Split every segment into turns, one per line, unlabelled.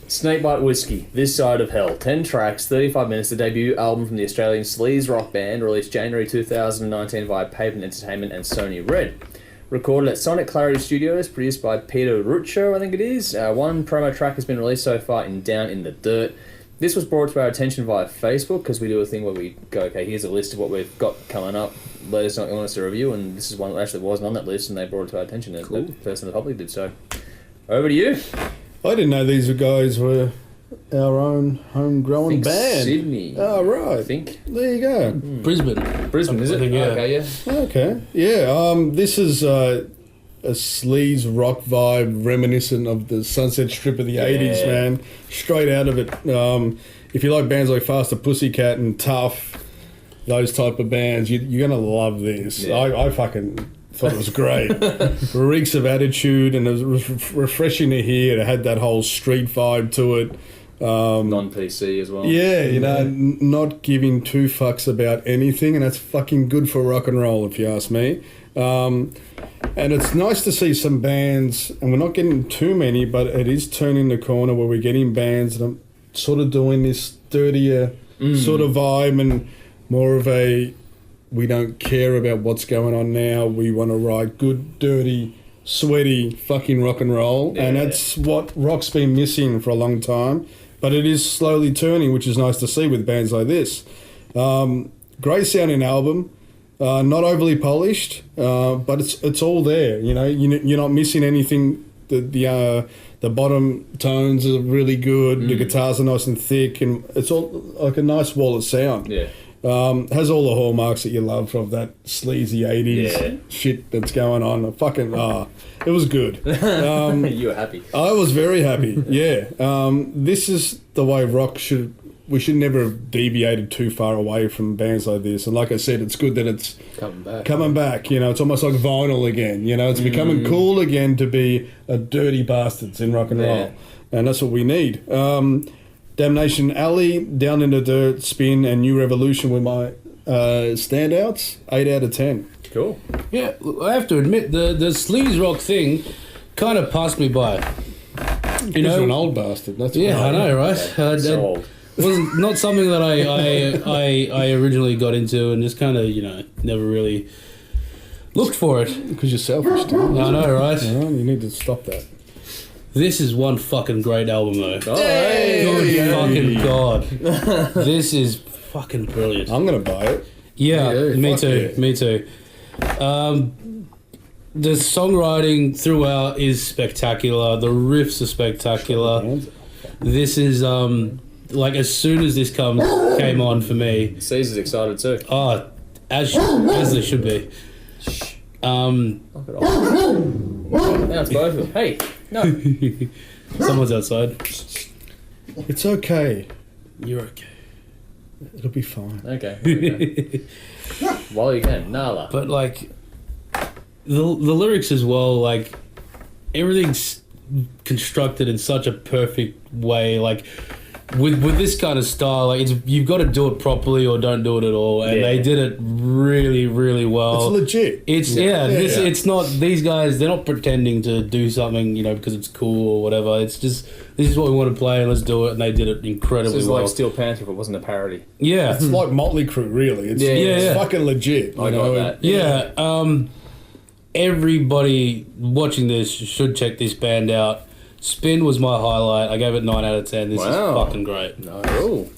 Snake Bite Whisky, This Side of Hell. 10 tracks, 35 minutes, the debut album from the Australian sleaze rock band, released January 2019 via Pavement Entertainment and Sony Red. Recorded at Sonic Clarity Studios, produced by Peter Rucho, I think it is. One promo track has been released so far in Down in the Dirt. This was brought to our attention via Facebook, because we do a thing where we go, okay, here's a list of what we've got coming up. Let us know what you want us to review, and this is one that actually wasn't on that list, and they brought it to our attention. Cool. The person that probably did so. Over to you.
I didn't know these guys were our own homegrown band.
Sydney.
Oh, right.
I think.
There you go.
Brisbane, is it?
Think, yeah.
Okay, yeah.
Okay. Yeah, this is a sleaze rock vibe reminiscent of the Sunset Strip of the 80s, man. Straight out of it. If you like bands like Faster Pussycat and Tough, those type of bands, you're going to love this.
Yeah.
I fucking thought it was great. Reeks of attitude, and it was refreshing to hear. It had that whole street vibe to it.
Non-PC as well.
Yeah, you know, not giving two fucks about anything, and that's fucking good for rock and roll, if you ask me. And it's nice to see some bands, and we're not getting too many, but it is turning the corner where we're getting bands that are sort of doing this dirtier sort of vibe, and more of a, we don't care about what's going on now, we want to write good, dirty, sweaty fucking rock and roll. Yeah. And that's what rock's been missing for a long time, but it is slowly turning, which is nice to see with bands like this. Great sounding album, not overly polished, but it's all there. You know, you're not missing anything. The bottom tones are really good. The guitars are nice and thick, and it's all like a nice wall of sound.
Yeah.
Has all the hallmarks that you love from that sleazy 80s shit that's going on. It was good.
You were happy.
I was very happy, yeah. This is the way rock should... We should never have deviated too far away from bands like this. And like I said, it's good that it's coming back. You know, it's almost like vinyl again. You know, it's becoming cool again to be a dirty bastards in rock and roll. And that's what we need. Damnation, Alley, Down in the Dirt, Spin, and New Revolution were my standouts. 8 out of 10.
Cool.
Yeah, I have to admit, the sleaze rock thing kind of passed me by.
You're an old bastard. That's
I know, right?
So old.
It wasn't not something that I originally got into, and just kind of, never really looked for it.
Because you're selfish, dude.
I know, right?
You need to stop that.
This is one fucking great album, though.
Oh, hey.
Fucking God. This is fucking brilliant.
I'm going to buy it.
Yeah, me too.
Yeah.
Me too. The songwriting throughout is spectacular. The riffs are spectacular. This is, like, as soon as this came on for me...
Caesar's excited too.
Oh, as they should be.
Knock it off. Now it's both of them. Hey, no.
Someone's outside.
It's okay.
You're okay.
It'll be fine.
Okay. While you can. Nala.
But, like, the lyrics as well, like, everything's constructed in such a perfect way. Like, with this kind of style, like, you've got to do it properly or don't do it at all, and they did it really, really well.
It's legit.
It's not, these guys, they're not pretending to do something, because it's cool or whatever. It's just, this is what we want to play, and let's do it, and they did it incredibly well.
It's like Steel Panther if it wasn't a parody.
Yeah.
It's like Motley Crue, really. It's fucking legit.
I got that.
Yeah. Everybody watching this should check this band out. Spin was my highlight. I gave it 9 out of 10. This is fucking great.
No. Cool.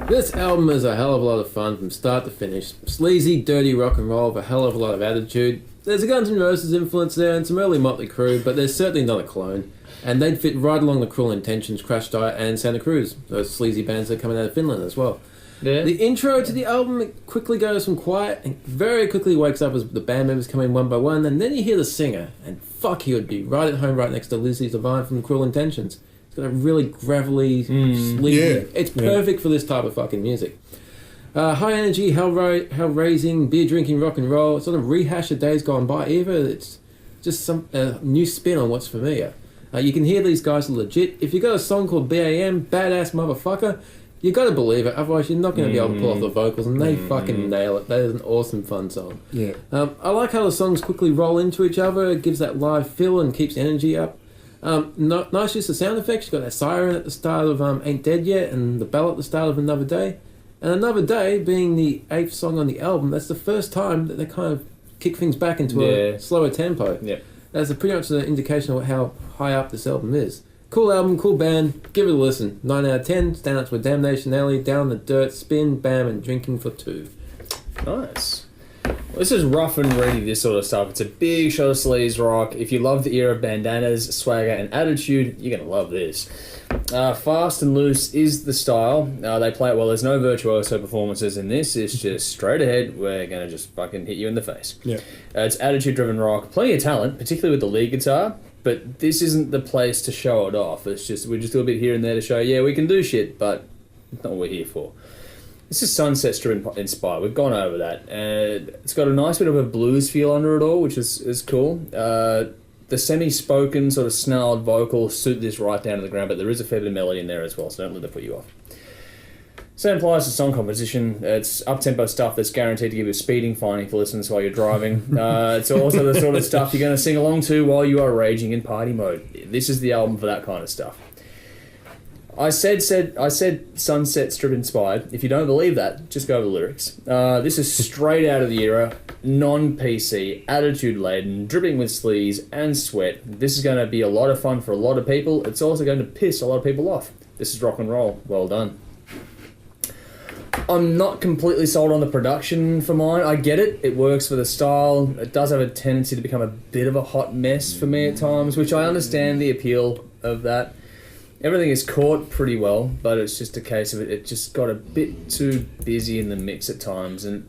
This album is a hell of a lot of fun from start to finish. Sleazy, dirty rock and roll with a hell of a lot of attitude. There's a Guns N' Roses influence there and some early Motley Crue, but there's certainly not a clone. And they'd fit right along the Cruel Intentions, Crash Diet, and Santa Cruz. Those sleazy bands that are coming out of Finland as well. Yeah. The intro to the album quickly goes from quiet and very quickly wakes up as the band members come in one by one, and then you hear the singer, and fuck, he would be right at home right next to Lizzie Devine from Cruel Intentions. It's got a really gravelly, sleazy... It's perfect for this type of fucking music. High energy, hell-raising, beer-drinking rock and roll. It's not a rehash of days gone by either. It's just some new spin on what's familiar. You can hear these guys are legit. If you got a song called B.A.M, Badass Motherfucker, you got to believe it, otherwise you're not going to be able to pull off the vocals, and they fucking nail it. That is an awesome, fun song.
Yeah.
I like how the songs quickly roll into each other. It gives that live feel and keeps energy up. Nice use of sound effects. You got that siren at the start of Ain't Dead Yet, and the bell at the start of Another Day. And Another Day, being the 8th song on the album, that's the first time that they kind of kick things back into a slower tempo.
Yeah.
That's pretty much an indication of how high up this album is. Cool album, cool band. Give it a listen. 9 out of 10. Standouts with Damnation, Alley, Down the Dirt, Spin, B.A.M, and Drinking for Two.
Nice. Well, this is rough and ready, this sort of stuff. It's a big shot of sleaze rock. If you love the era of bandanas, swagger, and attitude, you're going to love this. Fast and loose is the style. They play it well. There's no virtuoso performances in this. It's just straight ahead. We're going to just fucking hit you in the face.
Yeah.
It's attitude-driven rock. Plenty of talent, particularly with the lead guitar. But this isn't the place to show it off. It's just, we just do a bit here and there to show, yeah, we can do shit, but it's not what we're here for. This is Sunset Strip inspired. We've gone over that. It's got a nice bit of a blues feel under it all, which is cool. The semi-spoken, sort of snarled vocals suit this right down to the ground, but there is a fair bit of melody in there as well, so don't let that put you off. Same applies to song composition. It's up-tempo stuff that's guaranteed to give you a speeding fine if you listen while you're driving. It's also the sort of stuff you're going to sing along to while you are raging in party mode. This is the album for that kind of stuff. I said Sunset Strip inspired. If you don't believe that, just go over the lyrics. This is straight out of the era, non-PC, attitude-laden, dripping with sleaze and sweat. This is going to be a lot of fun for a lot of people. It's also going to piss a lot of people off. This is rock and roll. Well done. I'm not completely sold on the production for mine. I get it. It works for the style. It does have a tendency to become a bit of a hot mess for me at times, which I understand the appeal of that. Everything is caught pretty well, but it's just a case of it just got a bit too busy in the mix at times, and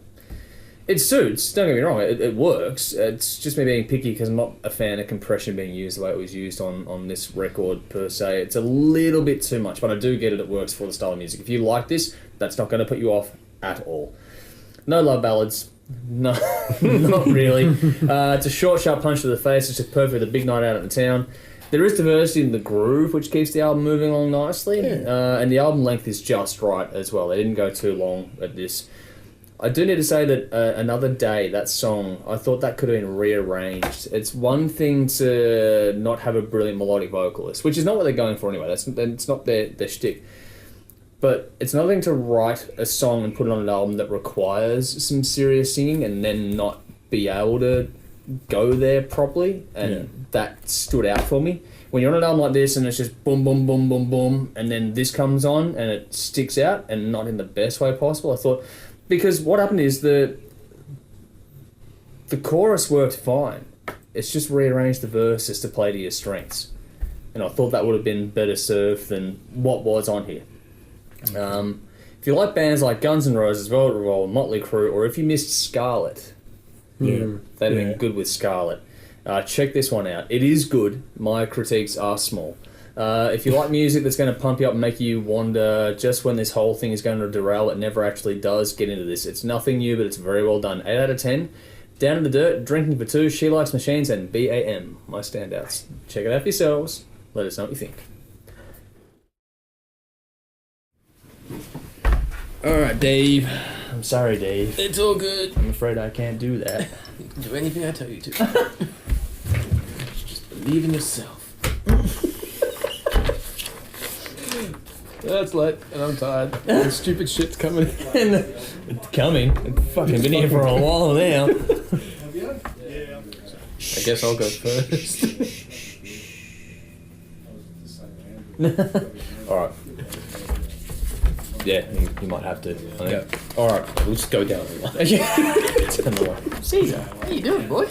it suits, don't get me wrong, it works. It's just me being picky because I'm not a fan of compression being used the way it was used on this record per se. It's a little bit too much, but I do get it works for the style of music. If you like this, that's not going to put you off at all. No love ballads. No, not really. It's a short, sharp punch to the face. It's just perfect for the big night out at the town. There is diversity in the groove, which keeps the album moving along nicely, and the album length is just right as well. They didn't go too long at this. I do need to say that Another Day, that song, I thought that could have been rearranged. It's one thing to not have a brilliant melodic vocalist, which is not what they're going for anyway. It's not their shtick. But it's another thing to write a song and put it on an album that requires some serious singing and then not be able to go there properly, and that stood out for me. When you're on an album like this and it's just boom, boom, boom, boom, boom, and then this comes on and it sticks out and not in the best way possible, I thought, because what happened is the chorus worked fine. It's just rearranged the verses to play to your strengths, and I thought that would have been better served than what was on here. If you like bands like Guns N' Roses, Velvet Revolver, Motley Crue, or if you missed Scarlet, they'd have been good with Scarlet. Check this one out. It is good. My critiques are small. If you like music that's going to pump you up and make you wonder just when this whole thing is going to derail, it never actually does, get into this. It's nothing new, but it's very well done. 8 out of 10. Down in the Dirt, Drinking for Two, She Likes Machines, and B.A.M. My standouts. Check it out for yourselves. Let us know what you think. Alright, Dave. I'm sorry, Dave.
It's all good.
I'm afraid I can't do that.
You can do anything I tell you to. Just believe in yourself. That's late, and I'm tired. And stupid shit's coming.
It's coming. It's fucking been here for a while now.
I guess I'll go first.
Alright. Yeah, you might have to. I think.
Yeah.
Alright, we'll just go down the line.
Caesar, how you doing, boy?